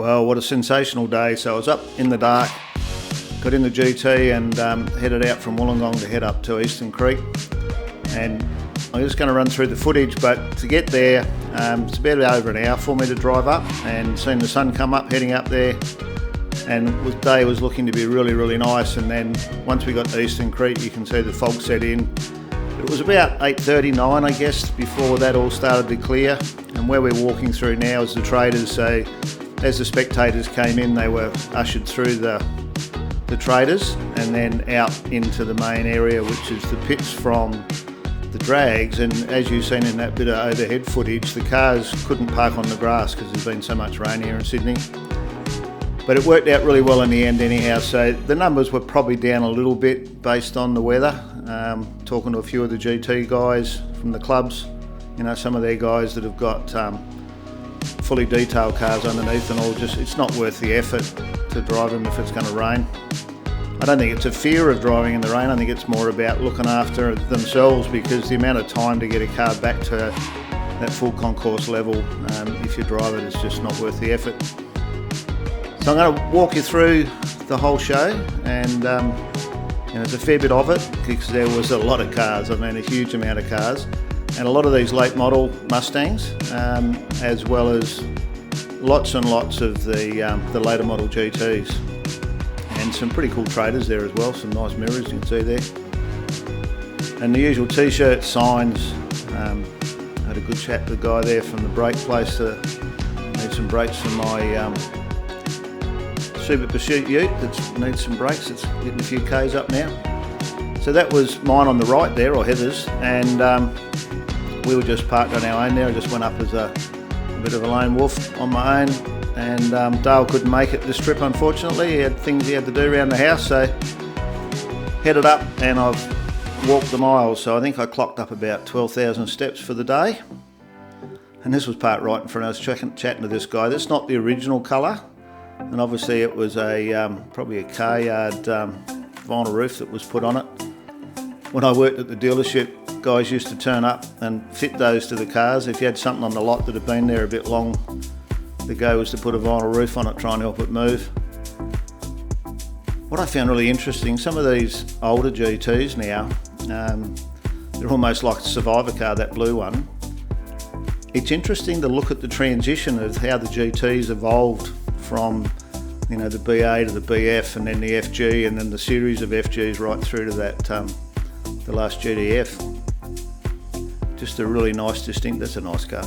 Well, what a sensational day. So I was up in the dark, got in the GT and headed out from Wollongong to head up to Eastern Creek. And I'm just going to run through the footage, but to get there, it's about over an hour for me to drive up, and seeing the sun come up heading up there, and the day was looking to be really, really nice. And then once we got to Eastern Creek, you can see the fog set in. It was about 8:39, I guess, before that all started to clear. And where we're walking through now is the traders. So as the spectators came in, they were ushered through the traders and then out into the main area, which is the pits from the drags. And as you've seen in that bit of overhead footage, the cars couldn't park on the grass because there's been so much rain here in Sydney. But it worked out really well in the end anyhow. So the numbers were probably down a little bit based on the weather. Talking to a few of the GT guys from the clubs, you know, some of their guys that have got fully detailed cars underneath and all, just it's not worth the effort to drive them if it's going to rain. I don't think it's a fear of driving in the rain. I think it's more about looking after themselves, because the amount of time to get a car back to that full concourse level, if you drive it, it's just not worth the effort. So I'm going to walk you through the whole show, and there's a fair bit of it because there was a lot of cars. I mean, a huge amount of cars, and a lot of these late model Mustangs, as well as lots and lots of the later model GTs, and some pretty cool traders there as well. Some nice mirrors you can see there, and the usual t-shirts, signs. I had a good chat with the guy there from the brake place. Need some brakes for my Super Pursuit Ute that needs some brakes. It's getting a few Ks up now. So that was mine on the right there, or Heather's, and we were just parked on our own there. I just went up as a bit of a lone wolf on my own, and Dale couldn't make it this trip, unfortunately. He had things he had to do around the house, so headed up, and I've walked the miles. So I think I clocked up about 12,000 steps for the day. And this was parked right in front. I was chatting to this guy. That's not the original colour. And obviously it was probably a car yard vinyl roof that was put on it. When I worked at the dealership, guys used to turn up and fit those to the cars. If you had something on the lot that had been there a bit long, the go was to put a vinyl roof on it, try and help it move. What I found really interesting, some of these older GTs now, they're almost like a survivor car, that blue one. It's interesting to look at the transition of how the GTs evolved from, you know, the BA to the BF, and then the FG, and then the series of FGs right through to that the last GTF. Just a really nice, distinct. That's a nice car.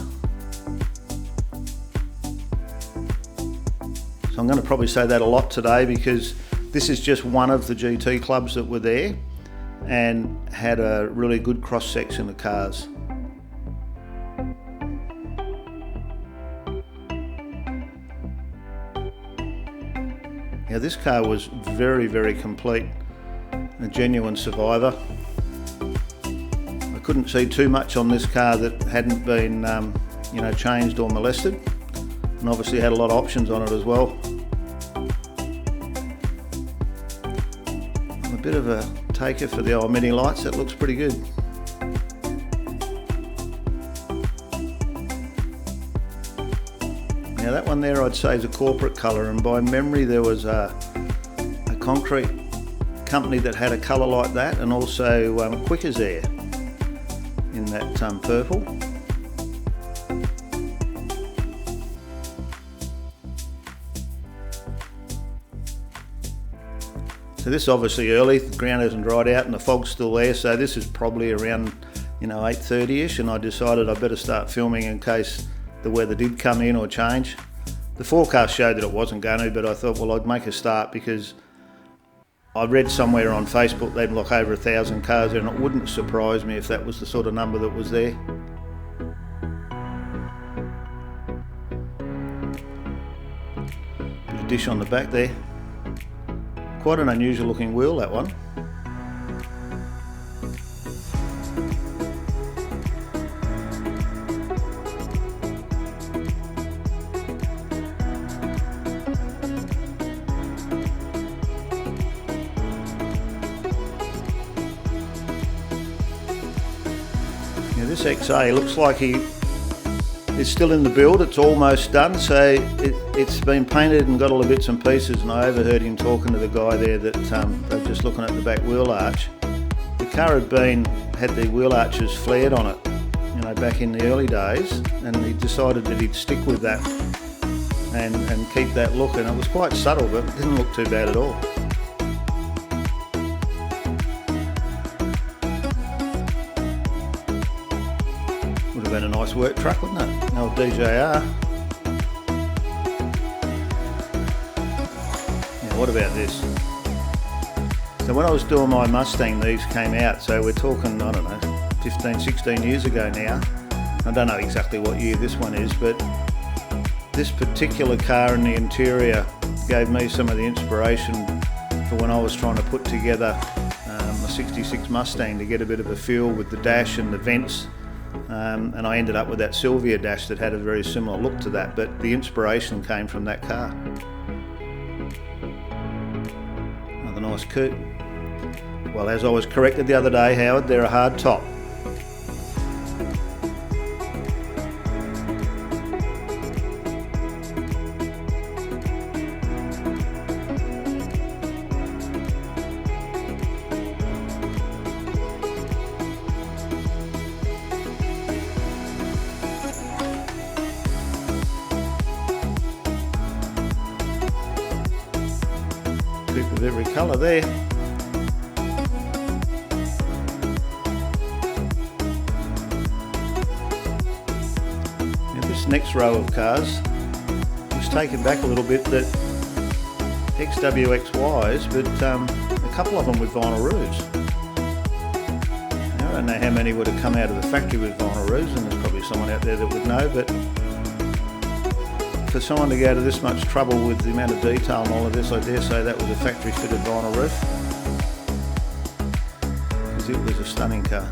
So I'm going to probably say that a lot today, because this is just one of the GT clubs that were there and had a really good cross section of cars. Now this car was very, very complete, a genuine survivor. I couldn't see too much on this car that hadn't been, changed or molested, and obviously had a lot of options on it as well. I'm a bit of a taker for the old mini lights. That looks pretty good. Now that one there I'd say is a corporate colour, and by memory there was a concrete company that had a colour like that, and also Quickers there in that purple. So this is obviously early, the ground hasn't dried out and the fog's still there, so this is probably around 8:30ish, and I decided I better start filming in case the weather did come in or change. The forecast showed that it wasn't going to, but I thought, well, I'd make a start, because I read somewhere on Facebook they'd look over 1,000 cars there, and it wouldn't surprise me if that was the sort of number that was there. Bit of dish on the back there. Quite an unusual looking wheel, that one. This XA looks like he is still in the build. It's almost done, so it's been painted and got all the bits and pieces, and I overheard him talking to the guy there that they were just looking at the back wheel arch. The car had the wheel arches flared on it, you know, back in the early days, and he decided that he'd stick with that and keep that look, and it was quite subtle, but it didn't look too bad at all. Would have been a nice work truck, wouldn't it? An old DJR. Now what about this? So when I was doing my Mustang, these came out, so we're talking, I don't know, 15, 16 years ago now. I don't know exactly what year this one is, but this particular car in the interior gave me some of the inspiration for when I was trying to put together a 66 Mustang to get a bit of a feel with the dash and the vents. And I ended up with that Sylvia dash that had a very similar look to that, but the inspiration came from that car. Another nice coupe. Well, as I was corrected the other day, Howard, they're a hard top. Coupe of every colour there. This next row of cars was taken back a little bit, that XWXYs, but a couple of them with vinyl roofs. Now, I don't know how many would have come out of the factory with vinyl roofs, and there's probably someone out there that would know, but for someone to go to this much trouble with the amount of detail and all of this, I dare say that was a factory fitted vinyl roof, because it was a stunning car.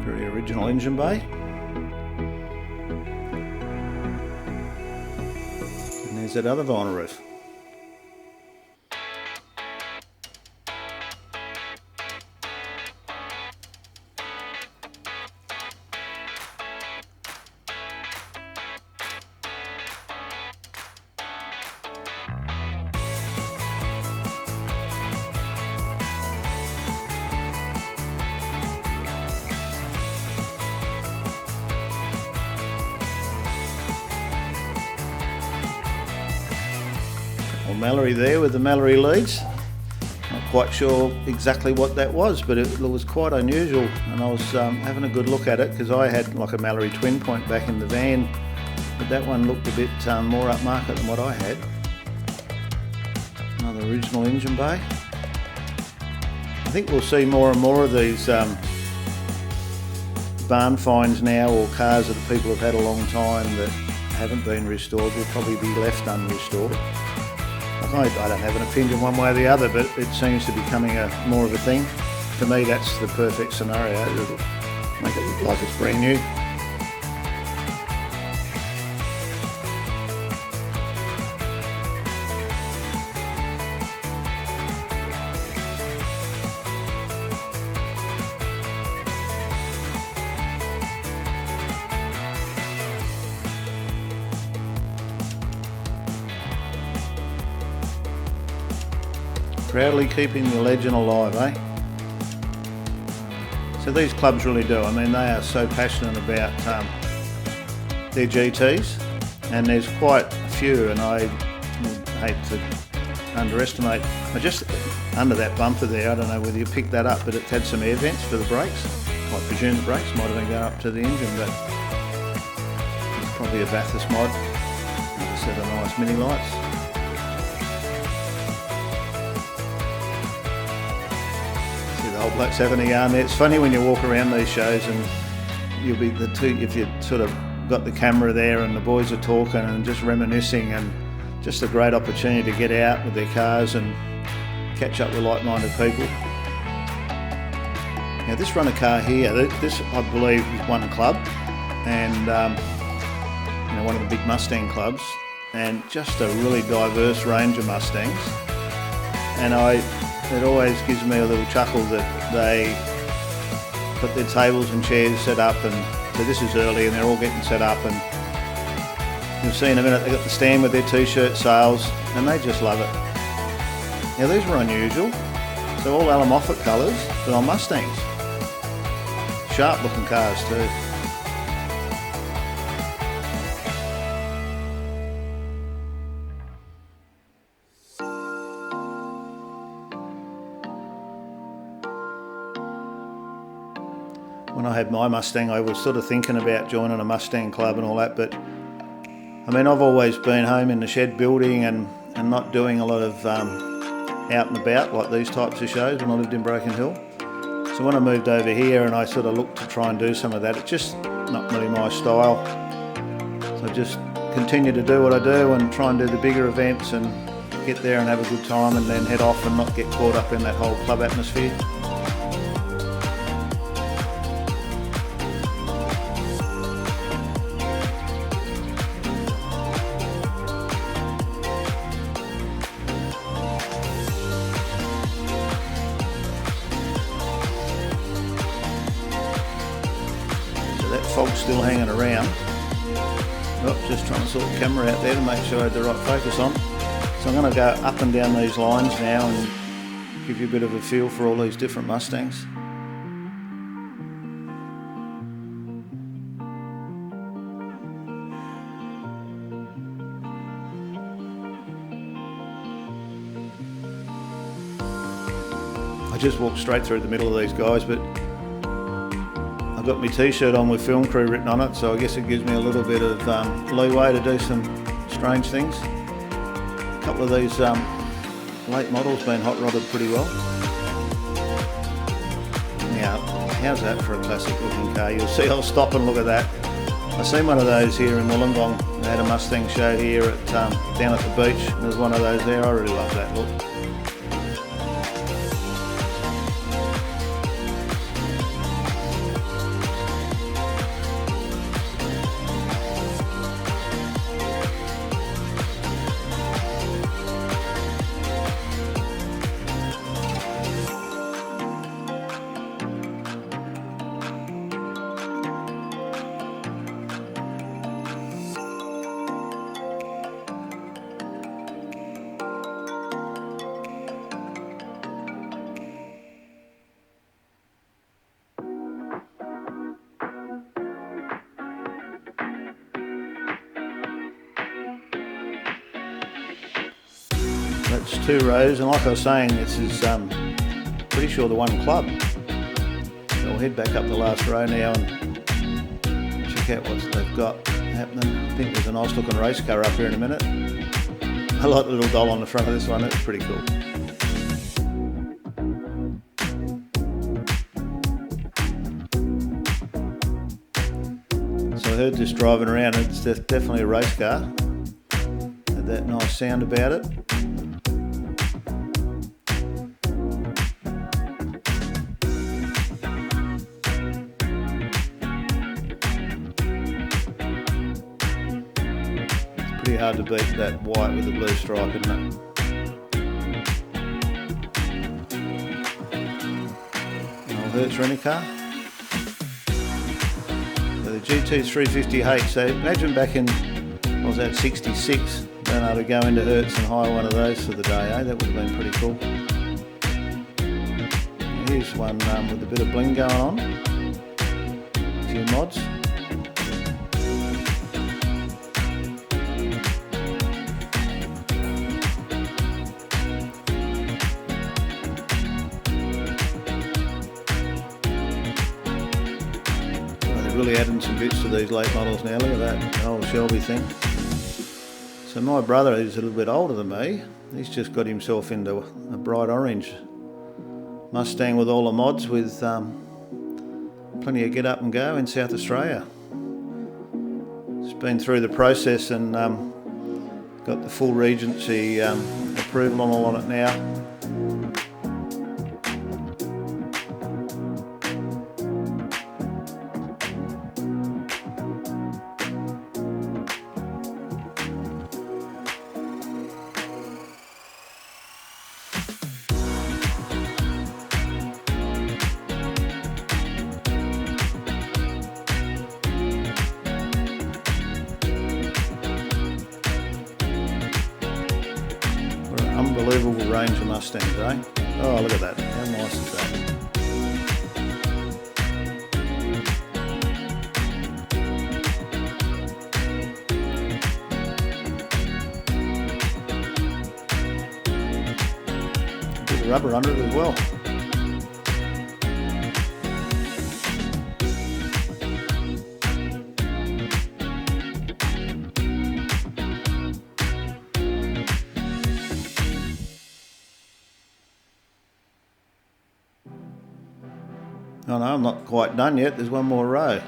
Very original engine bay. And there's that other vinyl roof. Mallory there with the Mallory leads. Not quite sure exactly what that was, but it was quite unusual, and I was having a good look at it because I had like a Mallory twin point back in the van, but that one looked a bit more upmarket than what I had. Another original engine bay. I think we'll see more and more of these barn finds now, or cars that people have had a long time that haven't been restored will probably be left unrestored. I don't have an opinion one way or the other, but it seems to be becoming more of a thing. For me, that's the perfect scenario. It'll make it look like it's brand new. Proudly keeping the legend alive, eh? So these clubs really do. I mean, they are so passionate about their GTs, and there's quite a few, and I hate to underestimate. Just under that bumper there, I don't know whether you picked that up, but it had some air vents for the brakes. I presume the brakes might have been going up to the engine, but it's probably a Bathurst mod. Like a set of nice mini lights. Old blokes having a yarn there. It's funny when you walk around these shows and you'll be if you sort of got the camera there and the boys are talking and just reminiscing and just a great opportunity to get out with their cars and catch up with like-minded people. Now this runner car here, this I believe is one club, and one of the big Mustang clubs, and just a really diverse range of Mustangs. And it always gives me a little chuckle that they got their tables and chairs set up, and so this is early and they're all getting set up, and you'll see in a minute they got the stand with their t-shirt sales, and they just love it. Now these were unusual. They're all alum Moffat colours, but on Mustangs. Sharp looking cars too. When I had my Mustang, I was sort of thinking about joining a Mustang club and all that, but I mean, I've always been home in the shed building and not doing a lot of out and about like these types of shows when I lived in Broken Hill. So when I moved over here and I sort of looked to try and do some of that, it's just not really my style. So I just continue to do what I do and try and do the bigger events and get there and have a good time, and then head off and not get caught up in that whole club atmosphere. That fog's still hanging around. Oh, just trying to sort the camera out there to make sure I had the right focus on. So I'm going to go up and down these lines now and give you a bit of a feel for all these different Mustangs. I just walked straight through the middle of these guys, but I've got my t-shirt on with Film Crew written on it, so I guess it gives me a little bit of leeway to do some strange things. A couple of these late models been hot rodded pretty well. Now, how's that for a classic looking car? You'll see, I'll stop and look at that. I seen one of those here in Wollongong. They had a Mustang show here at down at the beach. There's one of those there. I really love that look. That's 2 rows, and like I was saying, this is pretty sure the one club. So we'll head back up the last row now and check out what they've got happening. I think there's a nice looking race car up here in a minute. I like the little doll on the front of this one, it's pretty cool. So I heard this driving around, it's definitely a race car. Had that nice sound about it. Pretty hard to beat that white with the blue stripe, isn't it? Old Hertz rental car. So the GT350H. So imagine back in, what was that, 66, being able to go into Hertz and hire one of those for the day, eh? That would have been pretty cool. Here's one with a bit of bling going on. A few mods. Really adding some bits to these late models now. Look at that old Shelby thing. So my brother, who's a little bit older than me, he's just got himself into a bright orange Mustang with all the mods, with plenty of get up and go in South Australia. It's been through the process and Got the full Regency approval on it now. Unbelievable range of Mustangs, eh? Oh, look at that. How nice is that? A bit of rubber under it as well. Oh no, I'm not quite done yet. There's one more row.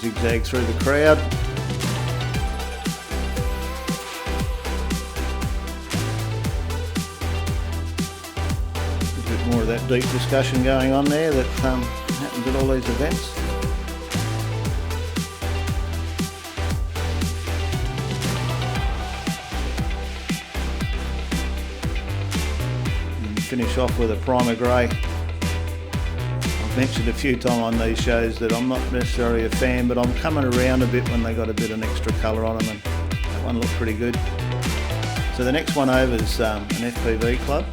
Zigzag through the crowd. A bit more of that deep discussion going on there that happens at all these events. And finish off with a primer grey. Mentioned a few times on these shows that I'm not necessarily a fan, but I'm coming around a bit when they got a bit of an extra colour on them, and that one looked pretty good. So the next one over is an FPV club.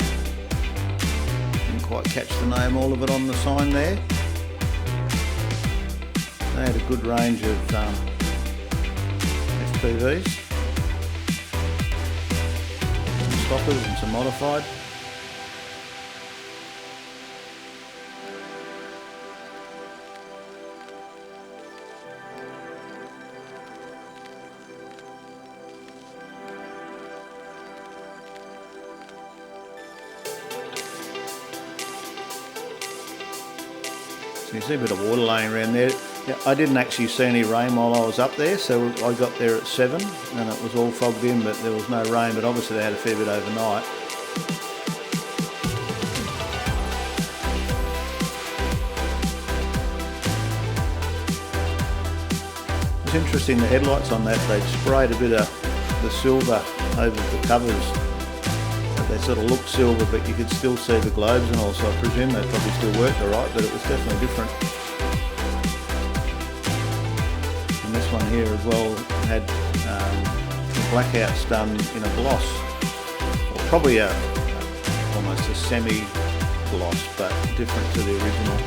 Didn't quite catch the name, all of it on the sign there. They had a good range of FPVs, some stockers and some modified. So you see a bit of water laying around there. I didn't actually see any rain while I was up there, so I got there at 7 and it was all fogged in, but there was no rain, but obviously they had a fair bit overnight. It's interesting, the headlights on that, they'd sprayed a bit of the silver over the covers. They sort of looked silver, but you could still see the globes and all, so I presume they probably still worked alright, but it was definitely different. And this one here as well had the blackouts done in a gloss, or probably almost a semi-gloss, but different to the original.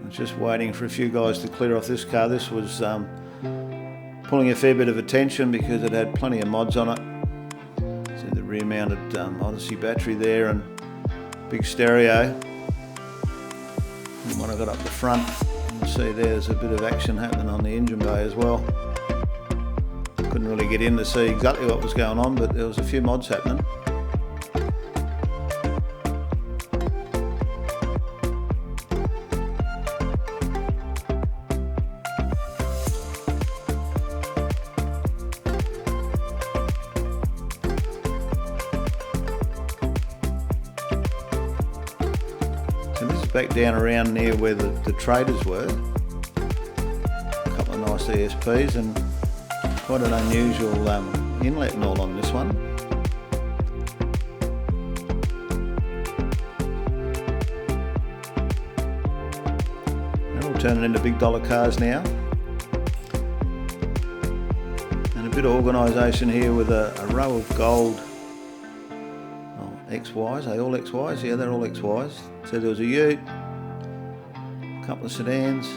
Just waiting for a few guys to clear off this car. This was pulling a fair bit of attention because it had plenty of mods on it. See the rear mounted Odyssey battery there and big stereo. And when I got up the front, you can see there's a bit of action happening on the engine bay as well. Couldn't really get in to see exactly what was going on, but there was a few mods happening. Back down around near where the traders were. A couple of nice ESPs and quite an unusual inlet and all on this one. They're all turning into big dollar cars now. And a bit of organisation here with a row of gold XYs. Are they all XYs? Yeah, they're all XYs. So there was a ute, a couple of sedans,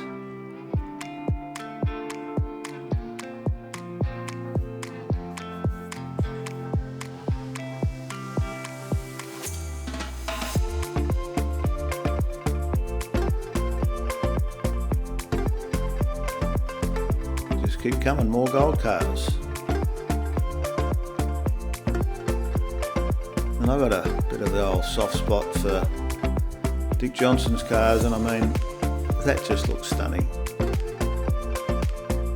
just keep coming, more gold cars. And I've got a bit of the old soft spot for Dick Johnson's cars, and I mean, that just looks stunning.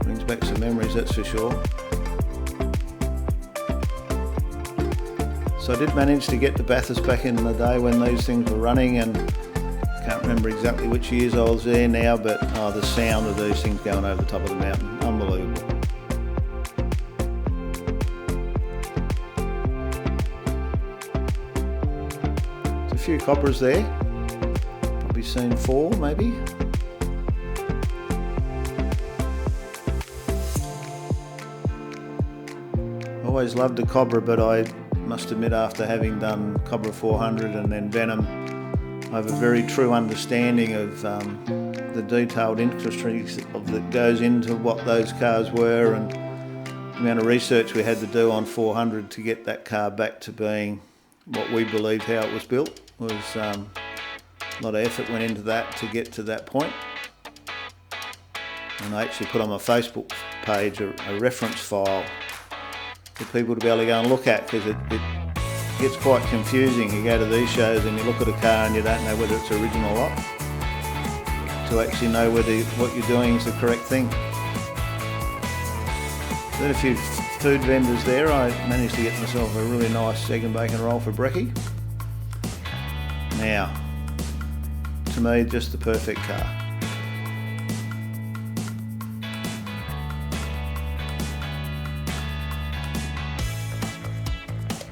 Brings back some memories, that's for sure. So I did manage to get to Bathurst back in the day when these things were running, and I can't remember exactly which years I was there now, but the sound of these things going over the top of the mountain, unbelievable. A few coppers there, probably seen 4 maybe. Always loved the Cobra, but I must admit after having done Cobra 400 and then Venom, I have a very true understanding of the detailed industries that goes into what those cars were, and the amount of research we had to do on 400 to get that car back to being what we believed how it was built. Was a lot of effort went into that to get to that point. And I actually put on my Facebook page a reference file for people to be able to go and look at, because it gets quite confusing. You go to these shows and you look at a car and you don't know whether it's original or not, to actually know whether what you're doing is the correct thing. Then a few food vendors there. I managed to get myself a really nice egg and bacon roll for brekkie. Now, to me, just the perfect car.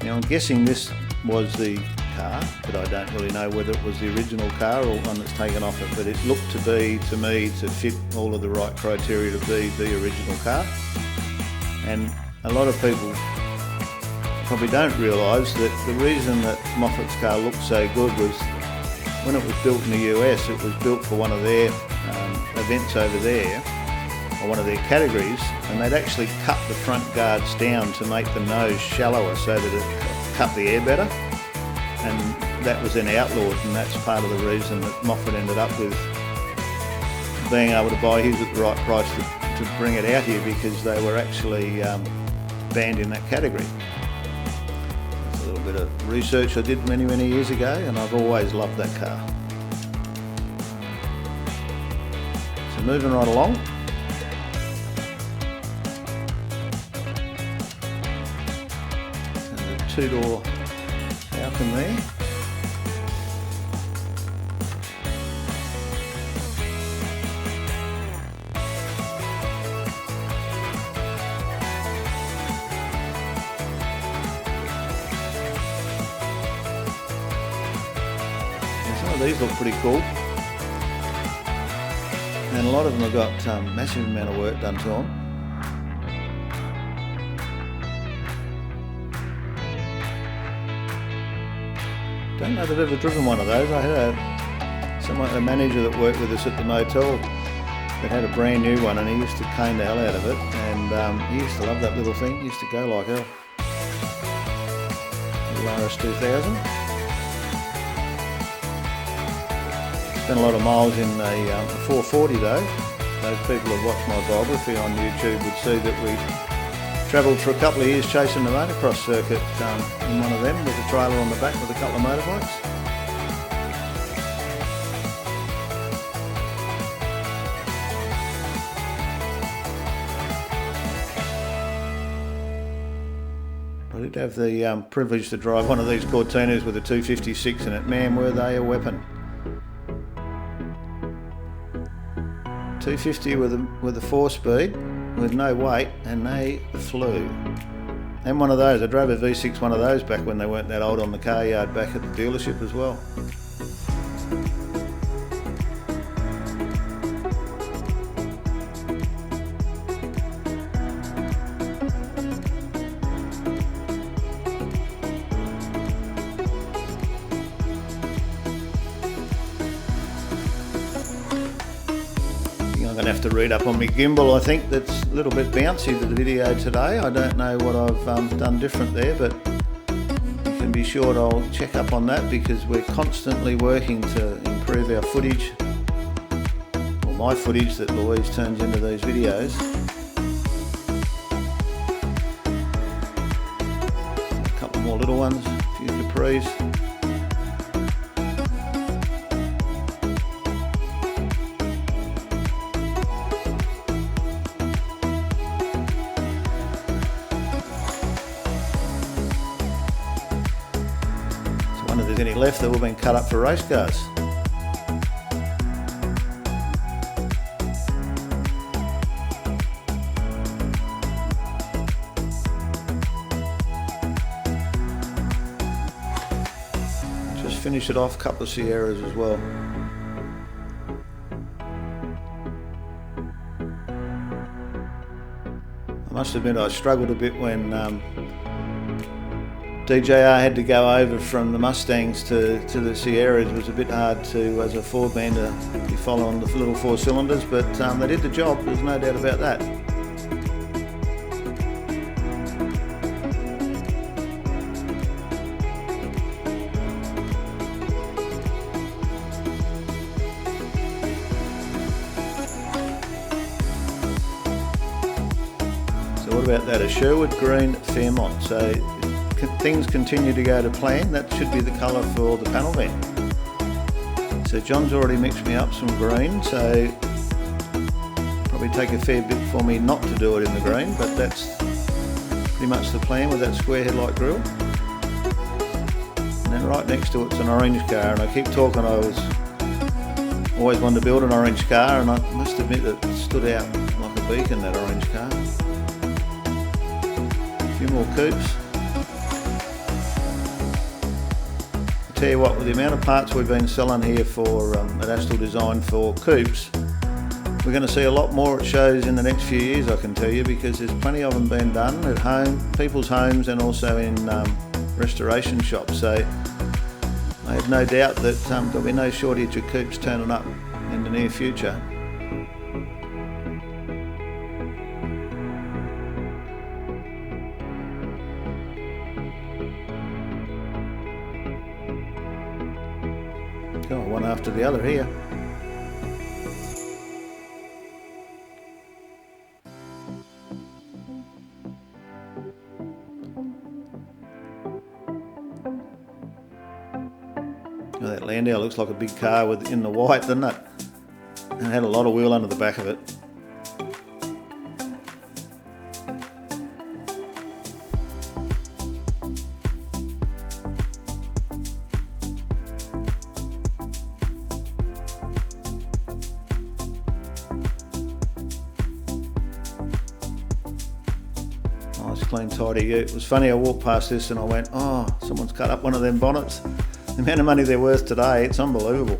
Now I'm guessing this was the car, but I don't really know whether it was the original car or one that's taken off it, but it looked to be, to me, to fit all of the right criteria to be the original car. And a lot of people probably don't realise that the reason that Moffat's car looked so good was when it was built in the US, it was built for one of their events over there, or one of their categories, and they'd actually cut the front guards down to make the nose shallower so that it cut the air better, and that was then outlawed, and that's part of the reason that Moffat ended up with being able to buy his at the right price to bring it out here, because they were actually banned in that category. That's a little bit of research I did many years ago, and I've always loved that car. So moving right along. There's a 2-door Falcon there. These look pretty cool, and a lot of them have got massive amount of work done to them. Don't know that I've ever driven one of those. I had a manager that worked with us at the motel that had a brand new one, and he used to cane the hell out of it, and he used to love that little thing. He used to go like hell. Little RS 2000. Spent a lot of miles in a 440 though. Those people who watched my biography on YouTube would see that we travelled for a couple of years chasing the motocross circuit in one of them with a trailer on the back with a couple of motorbikes. I did have the privilege to drive one of these Cortinas with a 256 in it. Man, were they a weapon. 250 with a 4-speed with no weight, and they flew. And one of those, I drove a V6 one of those back when they weren't that old on the car yard back at the dealership as well. going to have to read up on my gimbal. I think that's a little bit bouncy to the video today. I don't know what I've done different there, but you can be sure I'll check up on that because we're constantly working to improve our footage, or my footage that Louise turns into these videos. A couple more little ones, a few capris. I wonder if there's any left that will have been cut up for race cars. Just finish it off, a couple of Sierras as well. I must admit I struggled a bit when DJR had to go over from the Mustangs to the Sierras. It was a bit hard to, as a Ford man, to be following the little 4 cylinders, but they did the job, there's no doubt about that. So what about that? A Sherwood Green Fairmont. So things continue to go to plan. That should be the colour for the panel van. So John's already mixed me up some green, so probably take a fair bit for me not to do it in the green, but that's pretty much the plan with that square headlight grille. And then right next to it's an orange car, and I keep talking, I always wanted to build an orange car, and I must admit that it stood out like a beacon, that orange car. A few more coupes. Tell you what, with the amount of parts we've been selling here for at Astle Design for coupes, we're going to see a lot more at shows in the next few years, I can tell you, because there's plenty of them being done at home, people's homes, and also in restoration shops. So I have no doubt that there'll be no shortage of coupes turning up in the near future. Oh, one after the other here. Oh, that Landau looks like a big car in the white, doesn't it? And it had a lot of wheel under the back of it. Nice, clean, tidy. It was funny, I walked past this and I went, oh, someone's cut up one of them bonnets. The amount of money they're worth today, it's unbelievable.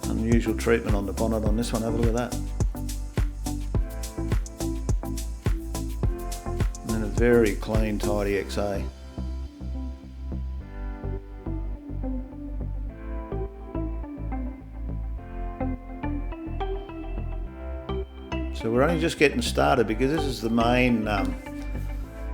Unusual treatment on the bonnet on this one, have a look at that. And then a very clean, tidy XA. So we're only just getting started because this is the main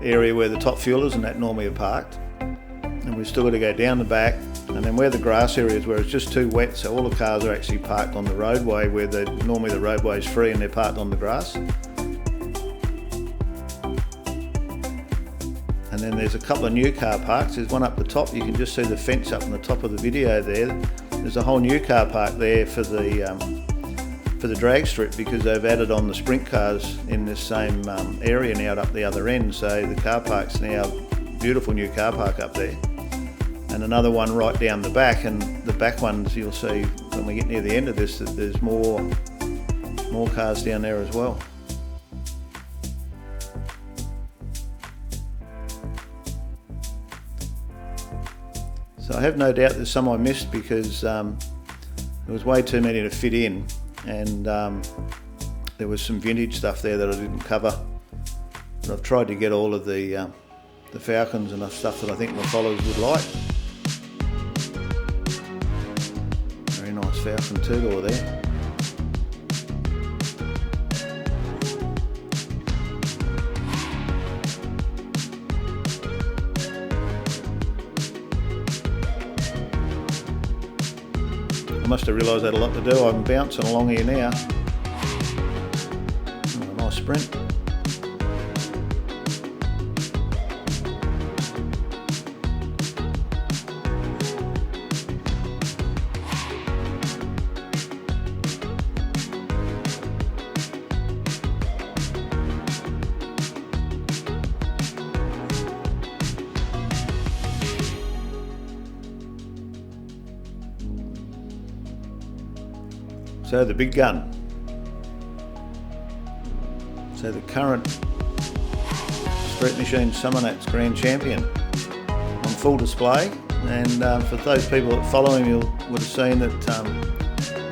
area where the top fuelers and that normally are parked, and we've still got to go down the back, and then where the grass area is where it's just too wet, so all the cars are actually parked on the roadway where normally the roadway is free and they're parked on the grass. And then there's a couple of new car parks. There's one up the top, you can just see the fence up on the top of the video there. There's a whole new car park there for the drag strip because they've added on the sprint cars in this same area now up the other end, so the car park's now beautiful new car park up there. And another one right down the back, and the back ones you'll see when we get near the end of this that there's more cars down there as well. So I have no doubt there's some I missed because there was way too many to fit in. And there was some vintage stuff there that I didn't cover, but I've tried to get all of the Falcons and stuff that I think my followers would like. Falcon two-door there. I must have realised I had a lot to do. I'm bouncing along here now. Oh, a nice sprint. So the big gun. So the current Street Machine Summer Nats Grand Champion on full display. And for those people that follow him, you would have seen that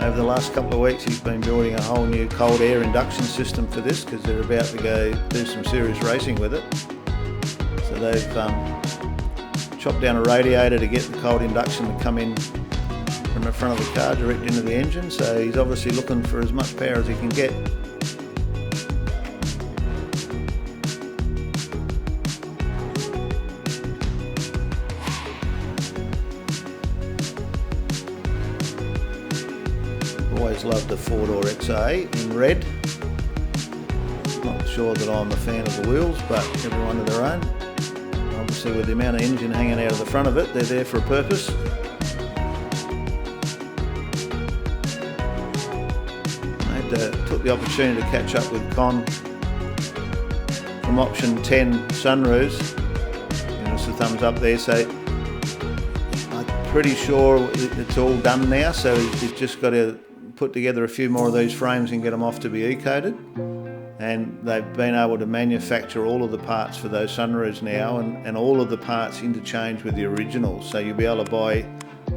over the last couple of weeks he's been building a whole new cold air induction system for this, because they're about to go do some serious racing with it. So they've chopped down a radiator to get the cold induction to come in from the front of the car direct into the engine, so he's obviously looking for as much power as he can get. Always loved the 4-door XA in red. Not sure that I'm a fan of the wheels, but everyone to their own. Obviously with the amount of engine hanging out of the front of it, they're there for a purpose. Took the opportunity to catch up with Con from option 10 sunroofs. It's a thumbs up there, so I'm pretty sure it's all done now, so he's just got to put together a few more of these frames and get them off to be E-coated. And they've been able to manufacture all of the parts for those sunroofs now, and all of the parts interchange with the originals, so you'll be able to buy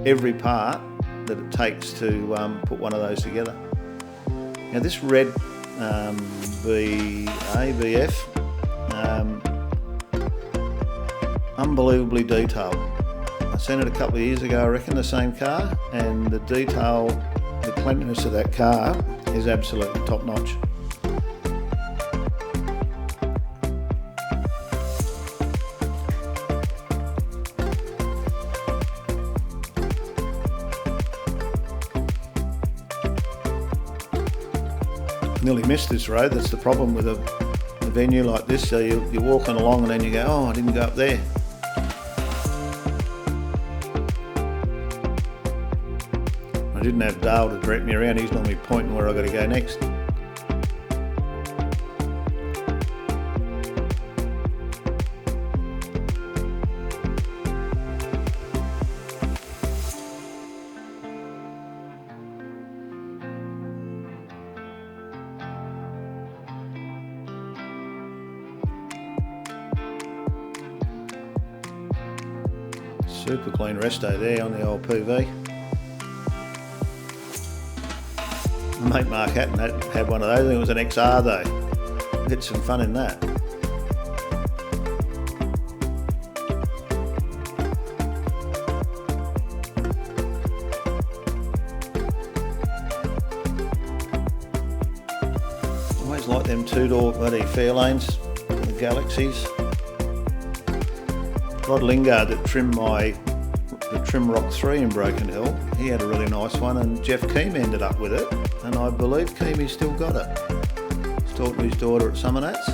every part that it takes to put one of those together. Now this red ABF, unbelievably detailed. I seen it a couple of years ago, I reckon, the same car, and the detail, the cleanliness of that car is absolutely top notch. Nearly missed this road. That's the problem with a venue like this. So you're walking along and then you go, oh, I didn't go up there. I didn't have Dale to direct me around. He's normally pointing where I've got to go next. Super clean resto there on the old PV. My mate Mark Hatton had one of those. I think it was an XR though. Get some fun in that. Always like them two-door bloody Fairlanes, the Galaxies. Rod Lingard that trimmed the Trim Rock 3 in Broken Hill, he had a really nice one, and Jeff Keem ended up with it, and I believe Keemy's still got it. He's talking to his daughter at Summer Nats.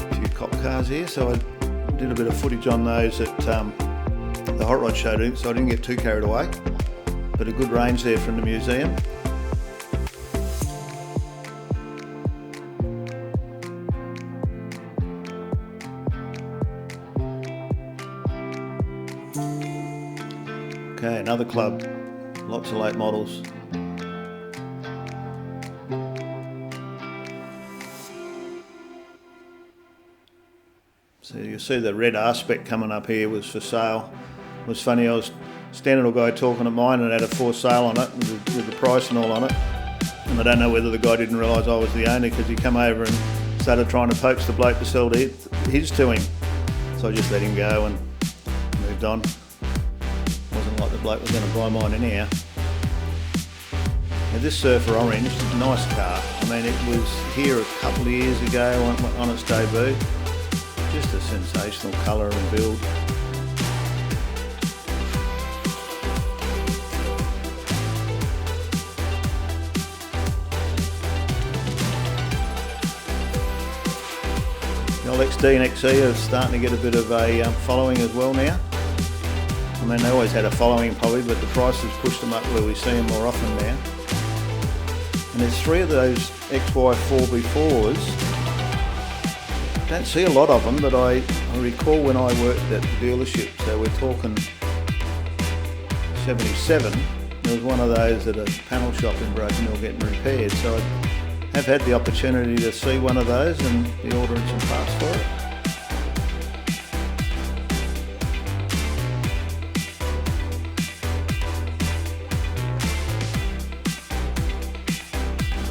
A few cop cars here, so I did a bit of footage on those at the Hot Rod Show, so I didn't get too carried away, but a good range there from the museum. Okay, another club, lots of late models. So you see the red R-Spec coming up here was for sale. It was funny, I was standing a guy talking at mine and it had a for sale on it with the price and all on it. And I don't know whether the guy didn't realise I was the owner, because he come over and started trying to poach the bloke to sell his to him. So I just let him go and moved on. Wasn't like the bloke was going to buy mine anyhow. Now this Surfer Orange, nice car. I mean, it was here a couple of years ago on its debut. Just a sensational colour and build. The old XD and XE are starting to get a bit of a following as well now. I mean, they always had a following probably, but the price has pushed them up where we see them more often now. And there's 3 of those XY 4x4s. Don't see a lot of them, but I recall when I worked at the dealership, so we're talking 77, there was one of those at a panel shop in Broken Hill getting repaired, so I have had the opportunity to see one of those and be ordering some parts for it.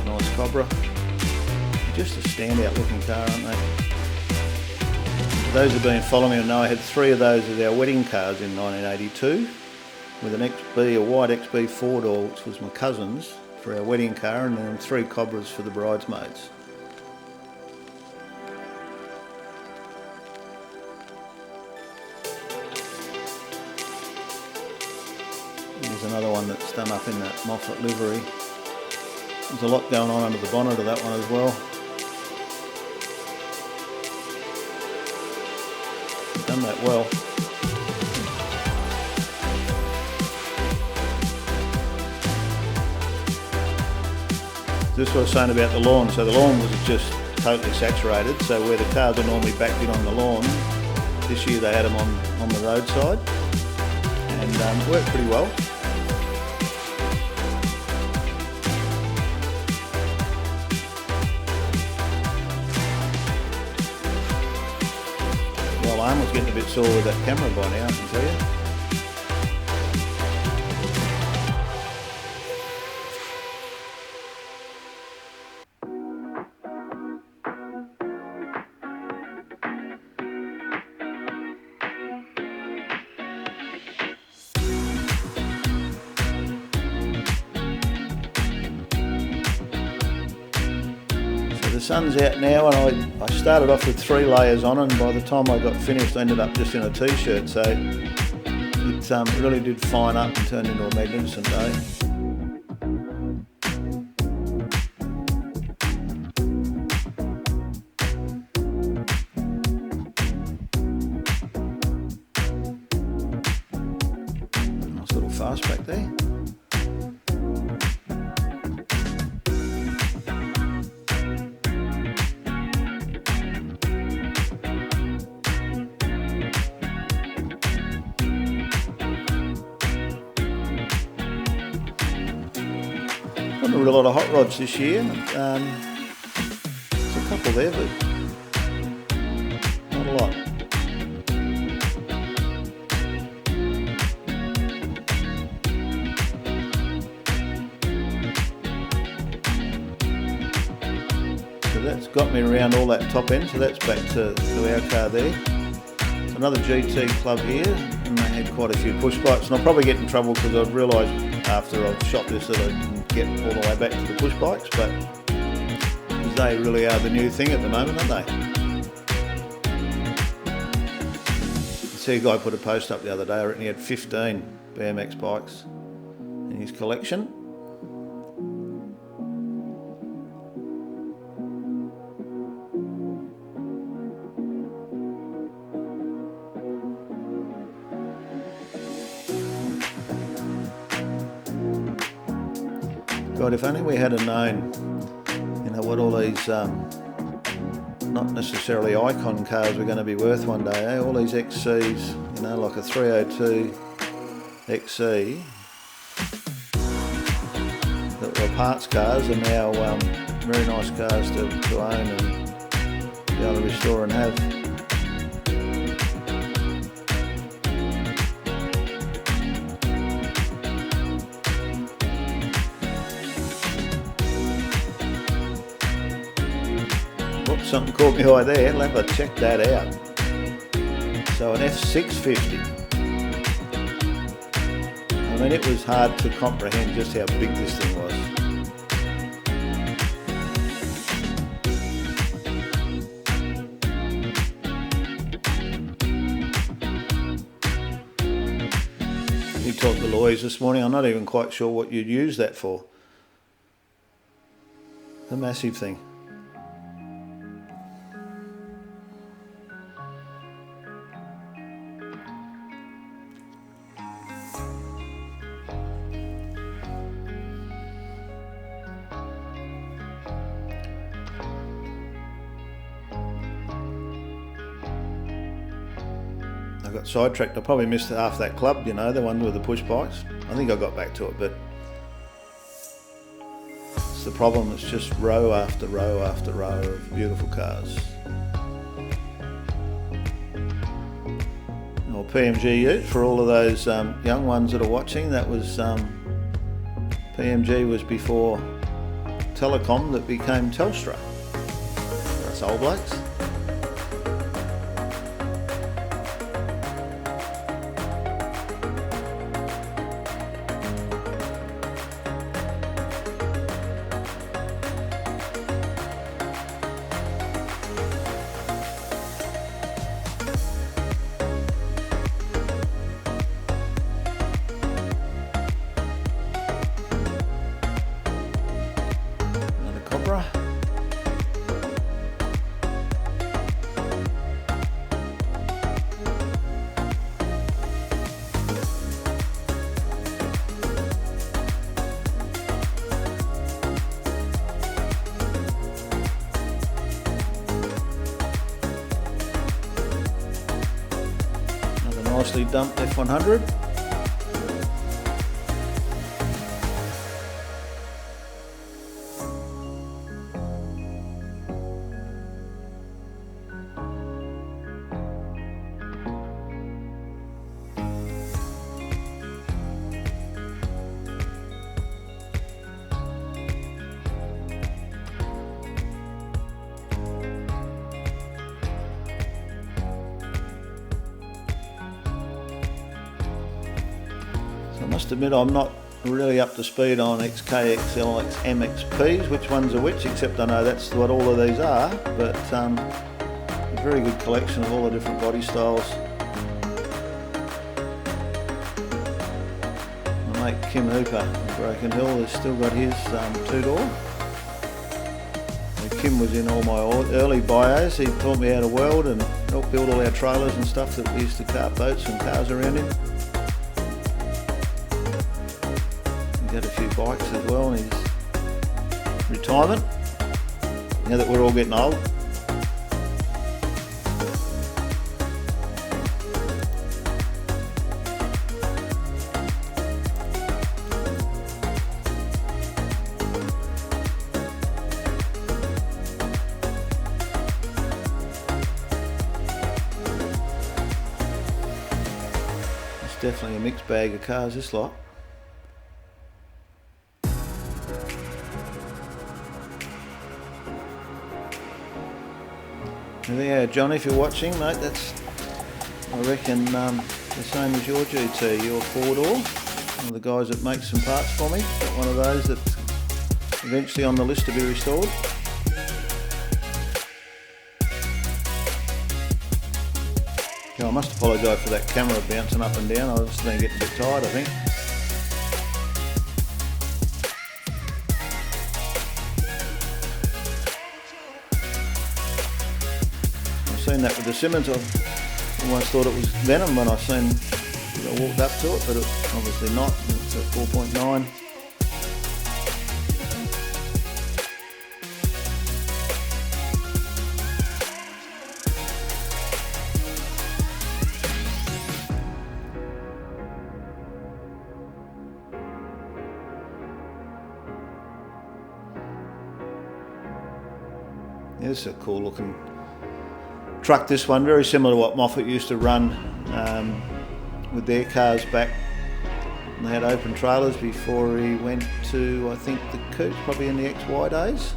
A nice Cobra. Just a standout looking car, aren't they? For those who've been following me will know I had 3 of those as our wedding cars in 1982 with an XB, a white XB 4-door, which was my cousin's, for our wedding car, and then 3 Cobras for the bridesmaids. There's another one that's done up in that Moffat livery. There's a lot going on under the bonnet of that one as well. Done that well. This is what I was saying about the lawn. So the lawn was just totally saturated. So where the cars are normally backed in on the lawn, this year they had them on the roadside, and worked pretty well. Well, my arm was getting a bit sore with that camera by now, I can tell you. The sun's out now, and I started off with 3 layers on, and by the time I got finished I ended up just in a t-shirt, so it really did fine up and turn into a magnificent day. Nice little fastback there. Not a real lot of hot rods this year. There's a couple there, but not a lot. So that's got me around all that top end, so that's back to our car there. It's another GT club here, and they had quite a few push bikes, and I'll probably get in trouble because I've realised after I've shot this that I didn't get all the way back to the push bikes, but they really are the new thing at the moment, aren't they? I see a guy put a post up the other day, I reckon he had 15 BMX bikes in his collection. God, if only we had known, you know, what all these, not necessarily icon cars were going to be worth one day, eh? All these XCs, you know, like a 302 XC, that were parts cars, are now very nice cars to own and be able to restore and have. Something caught my eye there, I'll have to check that out. So an F650. I mean, it was hard to comprehend just how big this thing was. You talked to lawyers this morning, I'm not even quite sure what you'd use that for. A massive thing. I got sidetracked. I probably missed half that club, you know, the one with the push bikes. I think I got back to it, but it's the problem. It's just row after row after row of beautiful cars. Or PMG for all of those young ones that are watching. That was PMG was before Telecom that became Telstra. That's old blokes. Nicely dumped F100. I must admit I'm not really up to speed on XK, XL, MXPs, which ones are which, except I know that's what all of these are, but a very good collection of all the different body styles. My mate Kim Hooper of Broken Hill has still got his two-door. Kim was in all my early bios. He taught me how to weld and helped build all our trailers and stuff that we used to cart boats and cars around in. Got a few bikes as well in his retirement, now that we're all getting old. It's definitely a mixed bag of cars, this lot. Yeah, John, if you're watching, mate, that's, I reckon, the same as your GT, your four-door. One of the guys that makes some parts for me. Got one of those that's eventually on the list to be restored. Yeah, I must apologise for that camera bouncing up and down. I was getting a bit tired, I think. Seen that with the Simmons. I almost thought it was Venom when I walked up to it, but it's obviously not. It's a 4.9. Yeah, this is a cool looking truck, this one, very similar to what Moffat used to run with their cars back. They had open trailers before he went to, I think, the Coupes, probably in the XY days.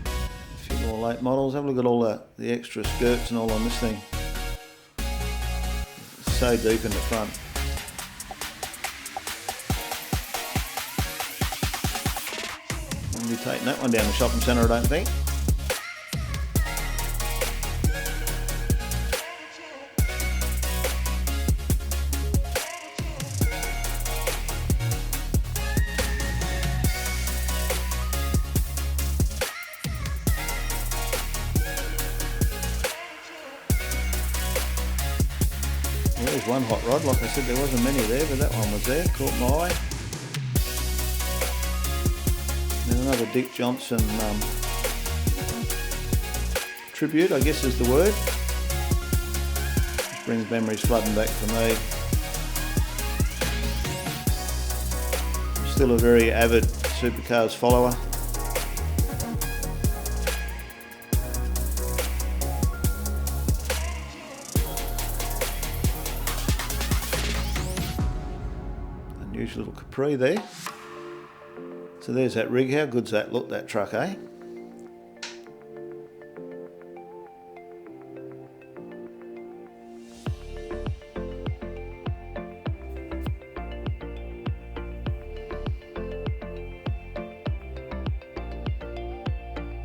A few more late models. Have a look at all the extra skirts and all on this thing. It's so deep in the front. Won't be taking that one down the shopping centre, I don't think. There's one hot rod, like I said there wasn't many there, but that one was there, caught my eye. And another Dick Johnson tribute, I guess is the word. Just brings memories flooding back for me. I'm still a very avid supercars follower. Little Capri there. So there's that rig. How good's that look, that truck, eh?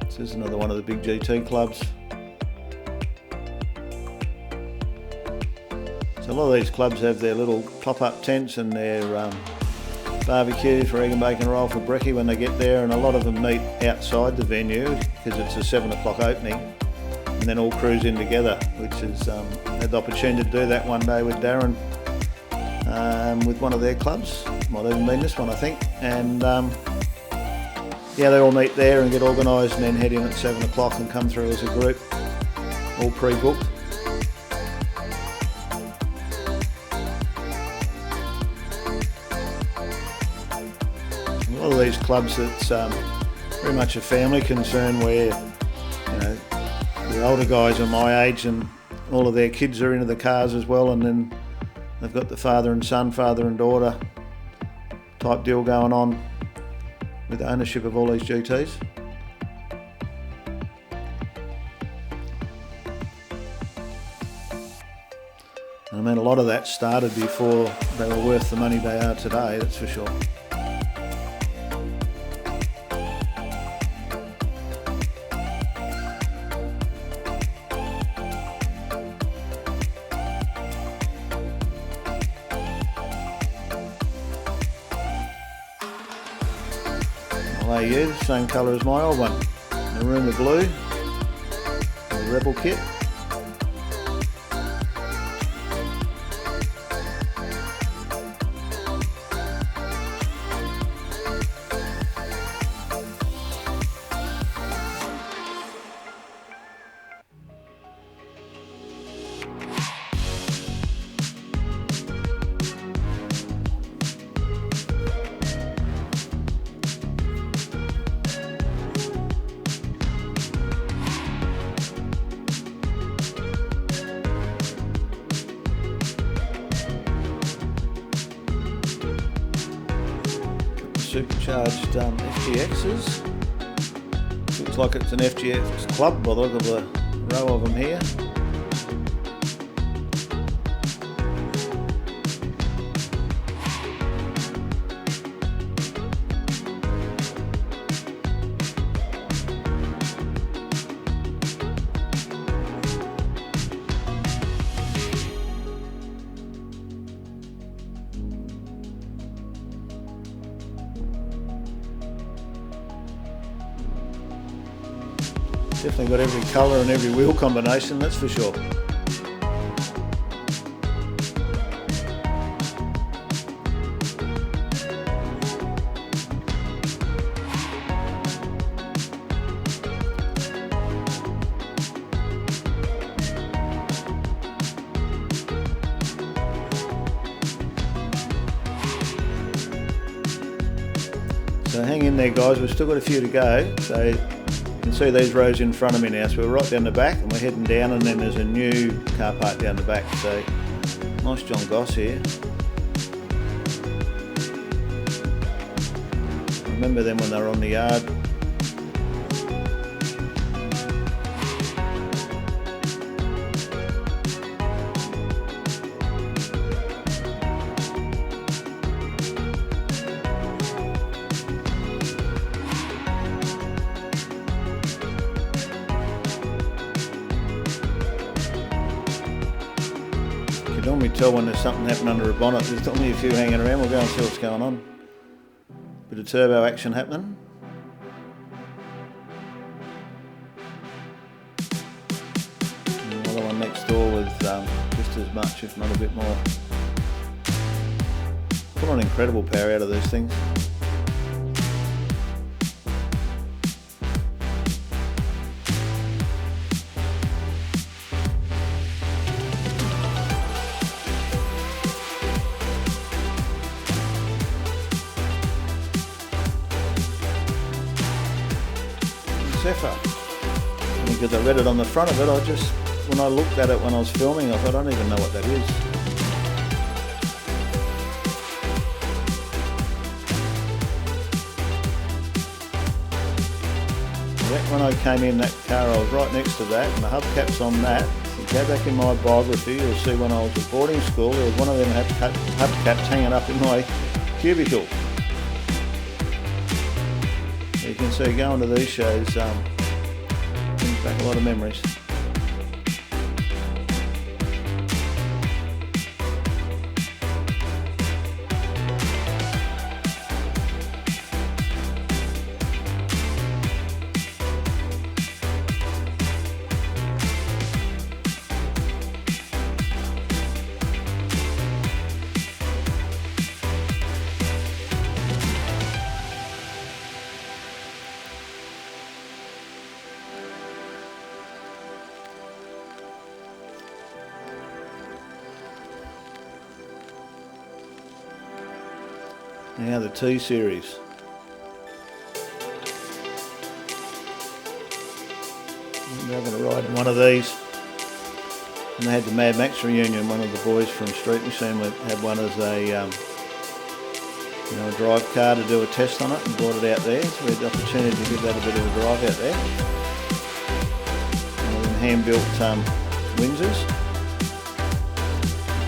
This is another one of the big GT clubs. So a lot of these clubs have their little pop-up tents and their barbecues for egg and bacon roll for brekkie when they get there, and a lot of them meet outside the venue because it's a 7 o'clock opening, and then all cruise in together, which is had the opportunity to do that one day with Darren with one of their clubs. Might even been this one, I think. And yeah, they all meet there and get organised and then head in at 7 o'clock and come through as a group, all pre-booked. A lot of these clubs, it's very much a family concern where, you know, the older guys are my age and all of their kids are into the cars as well, and then they've got the father and son, father and daughter type deal going on with ownership of all these GTs. And I mean, a lot of that started before they were worth the money they are today, that's for sure. AU, same colour as my old one, maroon with blue, the Rebel kit. Supercharged FGXs. Looks like it's an FGX club by the look of the row of them here. Definitely got every colour and every wheel combination, that's for sure. So hang in there guys, we've still got a few to go. So you can see these rows in front of me now. So we're right down the back and we're heading down, and then there's a new car park down the back. So nice John Goss here. I remember them when they were on the yard. normally tell when there's something happening under a bonnet. There's normally a few hanging around. We'll go and see what's going on. Bit of turbo action happening. And another one next door with just as much, if not a bit more. Put on incredible power out of these things. Because I read it on the front of it, when I looked at it when I was filming, I thought, I don't even know what that is. When I came in that car, I was right next to that, and the hubcap's on that. If you go back in my biography, you'll see when I was at boarding school, there was one of them hubcaps hanging up in my cubicle. You can see going to these shows brings back a lot of memories. Now the T series. I'm having a ride in one of these, and they had the Mad Max reunion. One of the boys from Street Machine had one as a a drive car to do a test on it, and brought it out there. So we had the opportunity to give that a bit of a drive out there. One of them hand-built Windsors,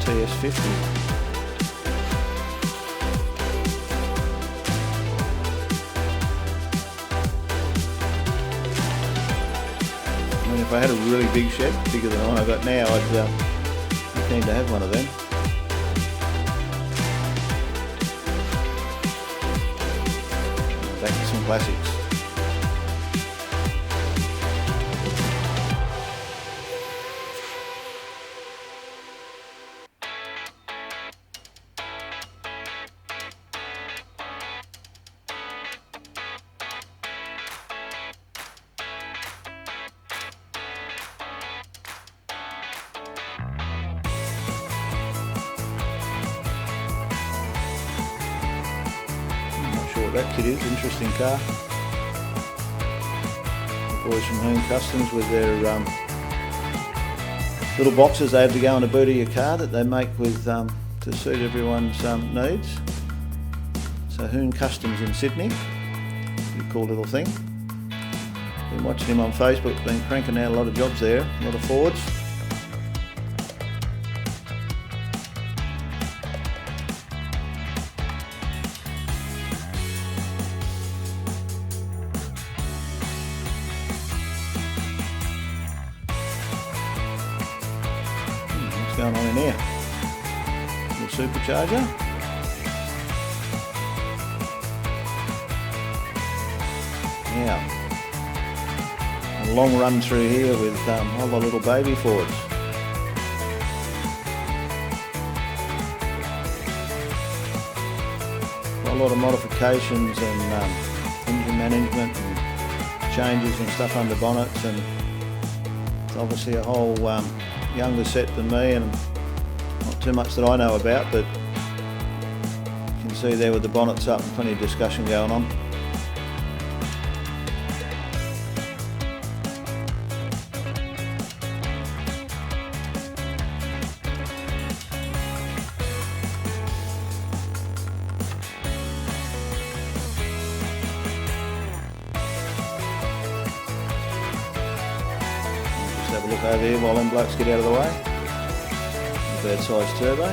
TS50. If I had a really big shed, bigger than the one I've got now, I'd be keen to have one of them. Back to some classics. What that kit is, interesting car. The boys from Home Customs with their little boxes they have to go in the boot of your car that they make with to suit everyone's needs. So Hoon Customs in Sydney, pretty cool little thing. Been watching him on Facebook, been cranking out a lot of jobs there, a lot of Fords. What's going on in here? Little supercharger. Yeah. A long run through here with all the little baby Fords. Got a lot of modifications and engine management and changes and stuff under bonnets, and it's obviously a whole younger set than me, and not too much that I know about, but you can see there with the bonnets up and plenty of discussion going on. Have a look over here while them blokes get out of the way. Bad size turbo.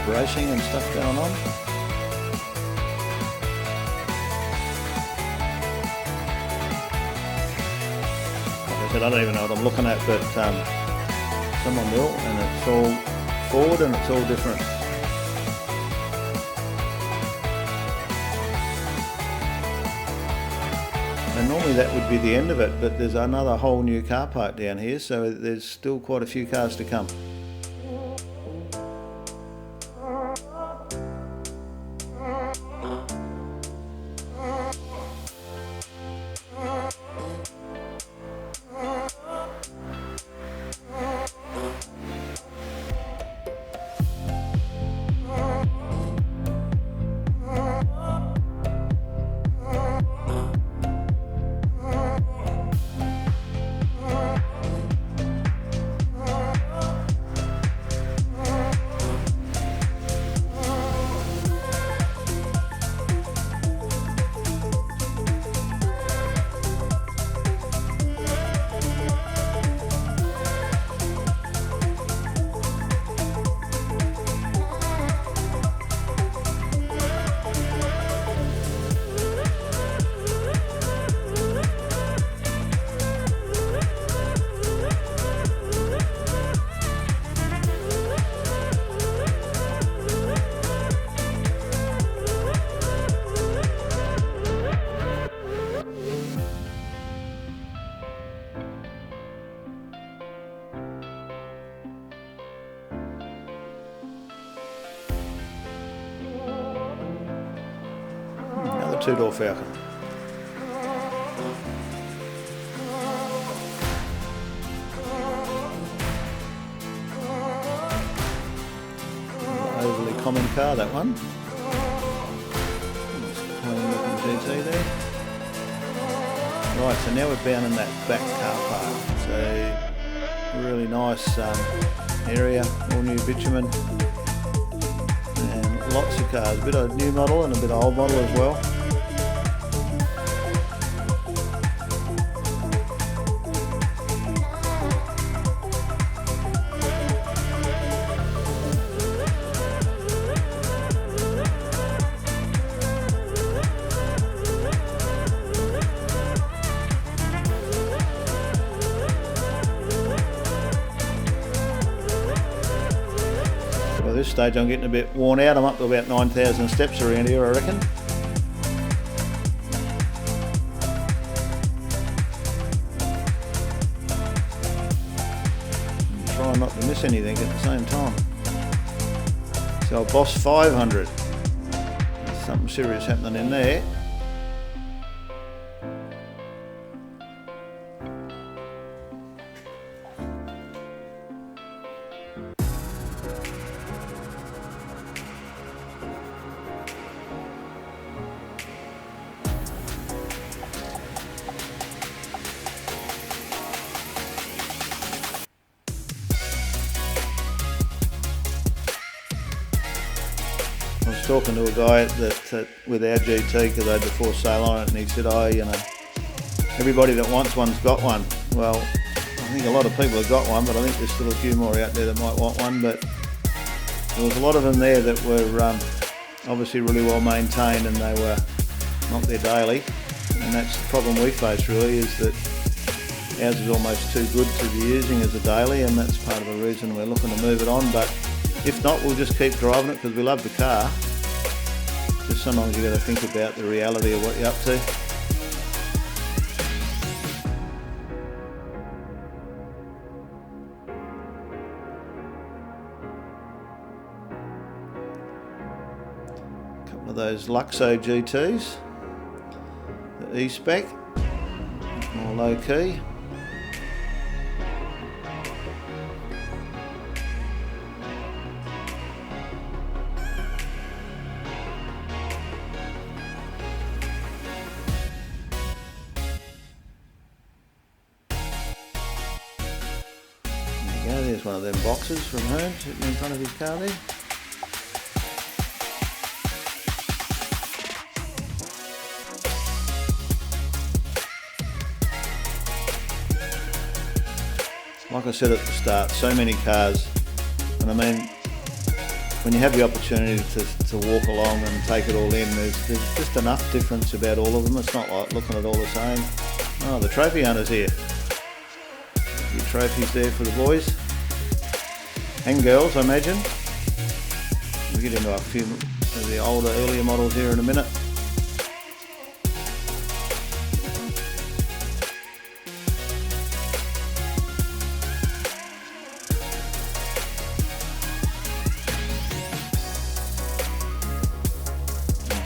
racing and stuff going on. Like I said, I don't even know what I'm looking at, but someone will, and it's all forward and it's all different. And normally that would be the end of it, but there's another whole new car park down here, so there's still quite a few cars to come. Two-door Falcon. Overly common car, that one. Clean looking GT there. Right, so now we're down in that back car park. So really nice area, all new bitumen, and lots of cars. A bit of new model and a bit of old model as well. By this stage I'm getting a bit worn out. I'm up to about 9,000 steps around here, I reckon. I'm trying not to miss anything at the same time. So Boss 500. There's something serious happening in there. I was talking to a guy that with our GT because I had the for sale on it, and he said, "Oh, you know, everybody that wants one's got one." Well, I think a lot of people have got one, but I think there's still a few more out there that might want one. But there was a lot of them there that were obviously really well maintained, and they were not there daily. And that's the problem we face really, is that ours is almost too good to be using as a daily, and that's part of the reason we're looking to move it on. But if not, we'll just keep driving it because we love the car. Just sometimes you've got to think about the reality of what you're up to. A couple of those Luxo GTs, the E-Spec, more low key. There's one of them boxes from home sitting in front of his car there. Like I said at the start, so many cars, and I mean, when you have the opportunity to walk along and take it all in, there's just enough difference about all of them. It's not like looking at all the same. Oh, the trophy hunter's here. A few trophies there for the boys and girls, I imagine. We'll get into a few of the older, earlier models here in a minute.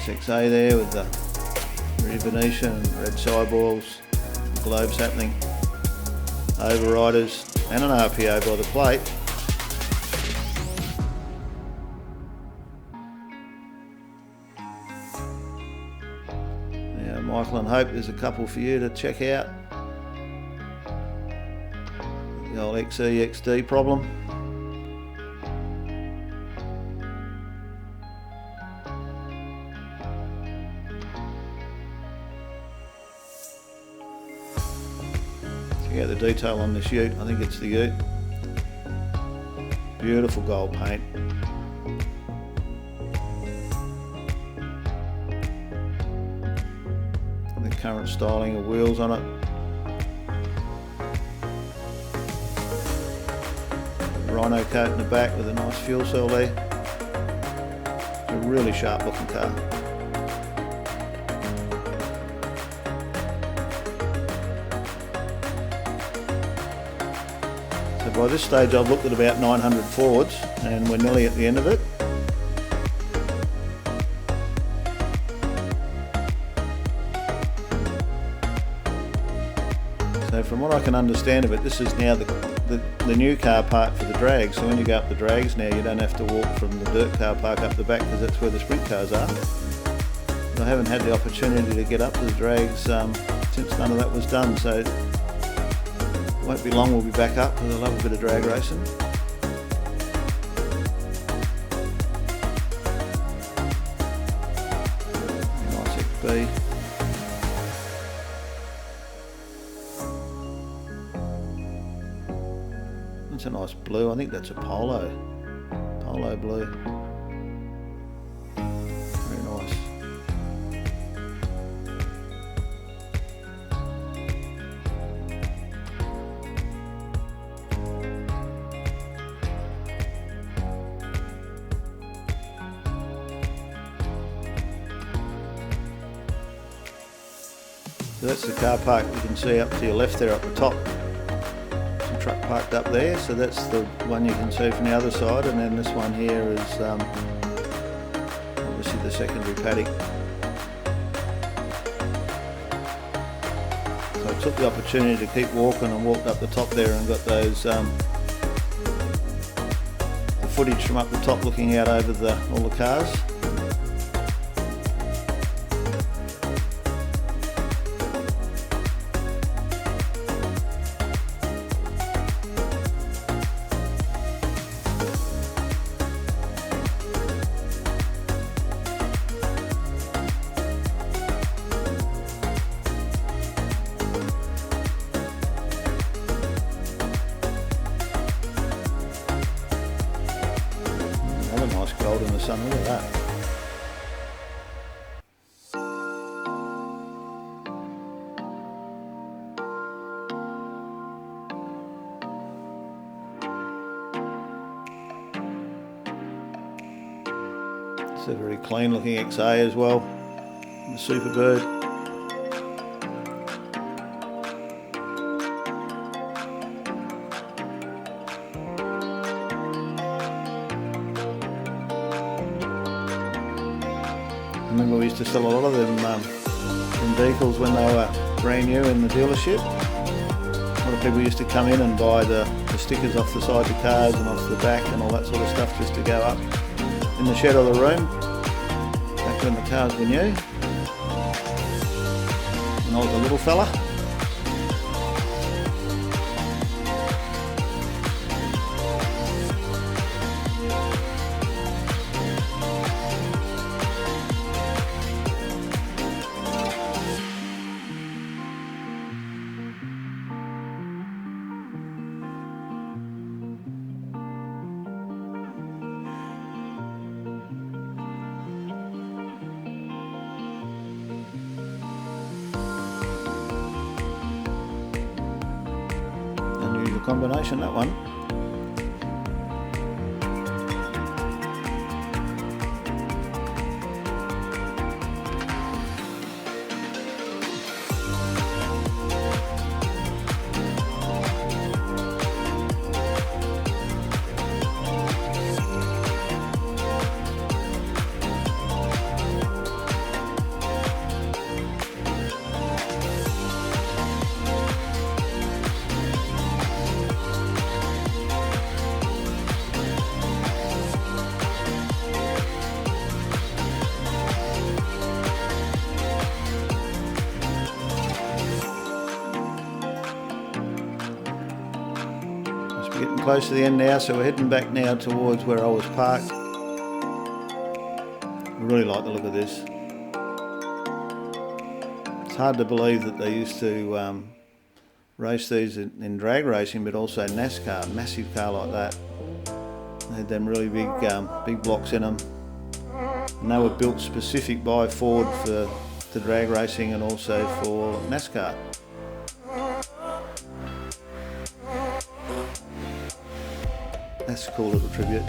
XA there with the rear Venetian and red sidewalls, globes happening, overriders and an RPO by the plate. Now Michael and Hope, there's a couple for you to check out. The old XE XD problem. Check out the detail on this ute. I think it's the ute. Beautiful gold paint. And the current styling of wheels on it. Rhino coat in the back with a nice fuel cell there. It's a really sharp looking car. By this stage I've looked at about 900 Fords and we're nearly at the end of it. So from what I can understand of it, this is now the new car park for the drag. So when you go up the drags now, you don't have to walk from the dirt car park up the back because that's where the sprint cars are. But I haven't had the opportunity to get up to the drags since none of that was done. So won't be long, we'll be back up because I love a bit of drag racing. Nice XB. That's a nice blue, I think that's a polo blue. Very nice. So that's the car park you can see up to your left there up the top. Some truck parked up there, so that's the one you can see from the other side, and then this one here is obviously the secondary paddock. So I took the opportunity to keep walking and walked up the top there and got those the footage from up the top looking out over all the cars. Nice gold in the sun, look at that. It's a very clean looking XA as well, the Superbird. I remember we used to sell a lot of them vehicles when they were brand new in the dealership. A lot of people used to come in and buy the stickers off the side of the cars and off the back and all that sort of stuff just to go up in the shed or the room back when the cars were new. When I was a little fella. combination, that one. We're getting close to the end now, so we're heading back now towards where I was parked. I really like the look of this. It's hard to believe that they used to race these in drag racing, but also NASCAR, massive car like that. They had them really big blocks in them, and they were built specific by Ford for the drag racing and also for NASCAR. That's a cool little tribute.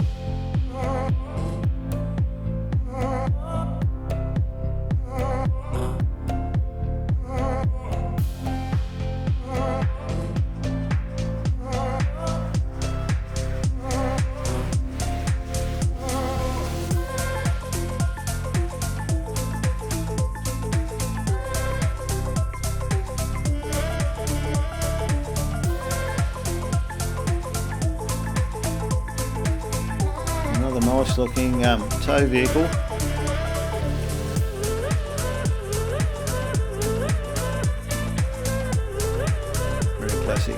Nice looking tow vehicle. Very classic.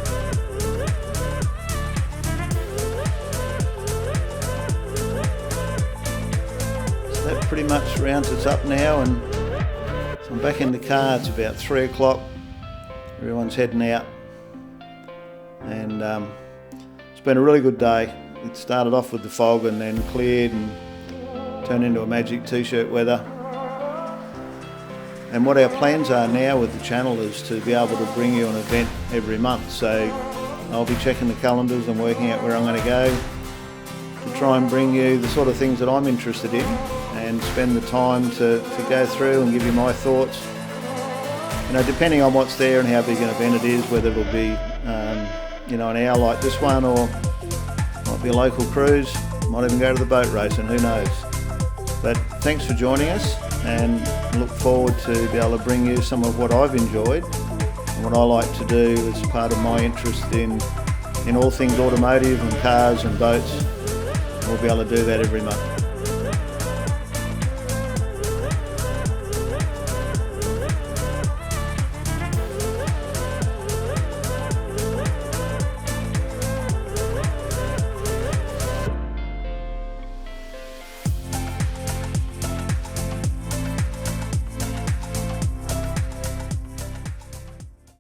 So that pretty much rounds us up now, and so I'm back in the car. It's about 3 o'clock. Everyone's heading out, and it's been a really good day. It started off with the fog and then cleared and turned into a magic t-shirt weather. And what our plans are now with the channel is to be able to bring you an event every month. So I'll be checking the calendars and working out where I'm going to go to try and bring you the sort of things that I'm interested in and spend the time to go through and give you my thoughts. You know, depending on what's there and how big an event it is, whether it'll be you know, an hour like this one, or might be a local cruise, might even go to the boat race, and who knows. But thanks for joining us, and look forward to be able to bring you some of what I've enjoyed and what I like to do as part of my interest in all things automotive and cars and boats. We'll be able to do that every month.